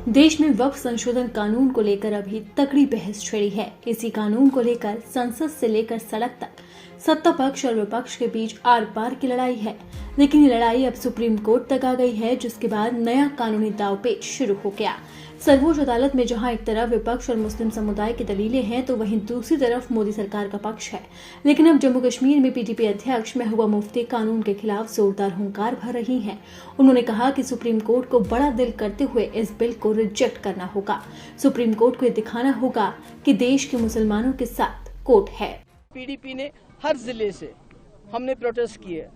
देश में वक्फ संशोधन कानून को लेकर अभी तगड़ी बहस छिड़ी है। इसी कानून को लेकर संसद से लेकर सड़क तक सत्ता पक्ष और विपक्ष के बीच आर पार की लड़ाई है। लेकिन ये लड़ाई अब सुप्रीम कोर्ट तक आ गई है, जिसके बाद नया कानूनी दांवपेच शुरू हो गया। सर्वोच्च अदालत में जहां एक तरफ विपक्ष और मुस्लिम समुदाय की दलीलें हैं, तो वहीं दूसरी तरफ मोदी सरकार का पक्ष है। लेकिन अब जम्मू कश्मीर में पीडीपी अध्यक्ष महबूबा मुफ्ती कानून के खिलाफ जोरदार हुंकार भर रही हैं। उन्होंने कहा कि सुप्रीम कोर्ट को बड़ा दिल करते हुए इस बिल को रिजेक्ट करना होगा। सुप्रीम कोर्ट को ये दिखाना होगा कि देश के मुसलमानों के साथ कोर्ट है। पीडीपी ने हर जिले से हमने प्रोटेस्ट किए,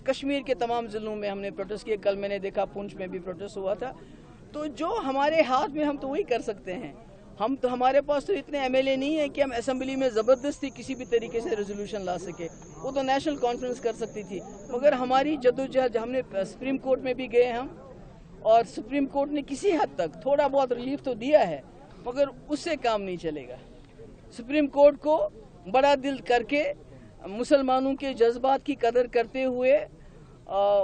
कश्मीर के तमाम जिलों में हमने प्रोटेस्ट किए। कल मैंने देखा पुंछ में भी प्रोटेस्ट हुआ था। तो जो हमारे हाथ में हम तो वही कर सकते हैं। हमारे पास तो इतने एमएलए नहीं है कि हम असेंबली में जबरदस्ती किसी भी तरीके से रेजोल्यूशन ला सके। वो तो नेशनल कॉन्फ्रेंस कर सकती थी, मगर हमारी जद्दोजहद, हमने सुप्रीम कोर्ट में भी गए हम, और सुप्रीम कोर्ट ने किसी हद तक थोड़ा बहुत रिलीफ तो दिया है, मगर उससे काम नहीं चलेगा। सुप्रीम कोर्ट को बड़ा दिल करके मुसलमानों के जज्बात की कदर करते हुए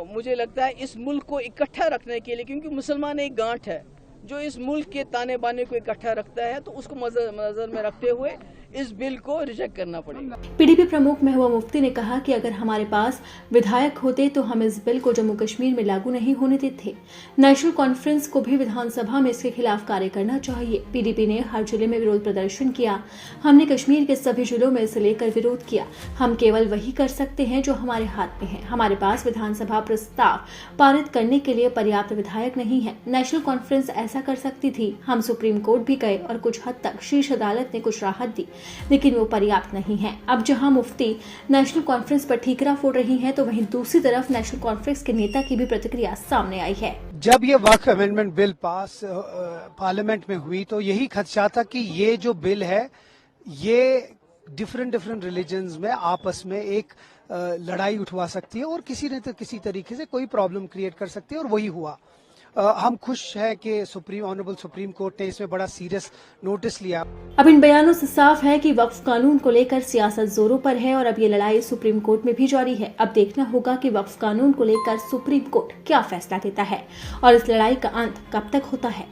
मुझे लगता है इस मुल्क को इकट्ठा रखने के लिए, क्योंकि मुसलमान एक गांठ है जो इस मुल्क के ताने बाने को इकट्ठा रखता है, तो उसको नजर में रखते हुए इस बिल को रिजेक्ट करना पड़ेगा। पीडीपी प्रमुख महबूबा मुफ्ती ने कहा कि अगर हमारे पास विधायक होते तो हम इस बिल को जम्मू कश्मीर में लागू नहीं होने देते। नेशनल कॉन्फ्रेंस को भी विधानसभा में इसके खिलाफ कार्य करना चाहिए। पीडीपी ने हर जिले में विरोध प्रदर्शन किया। हमने कश्मीर के सभी जिलों में इसे लेकर विरोध किया। हम केवल वही कर सकते हैं जो हमारे हाथ में है। हमारे पास विधानसभा प्रस्ताव पारित करने के लिए पर्याप्त विधायक नहीं है। नेशनल कॉन्फ्रेंस ऐसा कर सकती थी। हम सुप्रीम कोर्ट भी गए और कुछ हद तक शीर्ष अदालत ने कुछ राहत दी, लेकिन वो पर्याप्त नहीं है। अब जहां मुफ्ती नेशनल कॉन्फ्रेंस पर ठीकरा फोड़ रही हैं, तो वहीं दूसरी तरफ नेशनल कॉन्फ्रेंस के नेता की भी प्रतिक्रिया सामने आई है। जब ये वक्फ अमेंडमेंट बिल पास पार्लियामेंट में हुई, तो यही खदशा था कि ये जो बिल है ये डिफरेंट रिलीजन्स में आपस में एक लड़ाई उठवा सकती है और किसी न किसी तरीके से कोई प्रॉब्लम क्रिएट कर सकती है, और वही हुआ। हम खुश हैं कि ऑनरेबल सुप्रीम कोर्ट ने इसमें बड़ा सीरियस नोटिस लिया। अब इन बयानों से साफ है कि वक्फ कानून को लेकर सियासत जोरों पर है और अब ये लड़ाई सुप्रीम कोर्ट में भी जारी है। अब देखना होगा कि वक्फ कानून को लेकर सुप्रीम कोर्ट क्या फैसला देता है और इस लड़ाई का अंत कब तक होता है।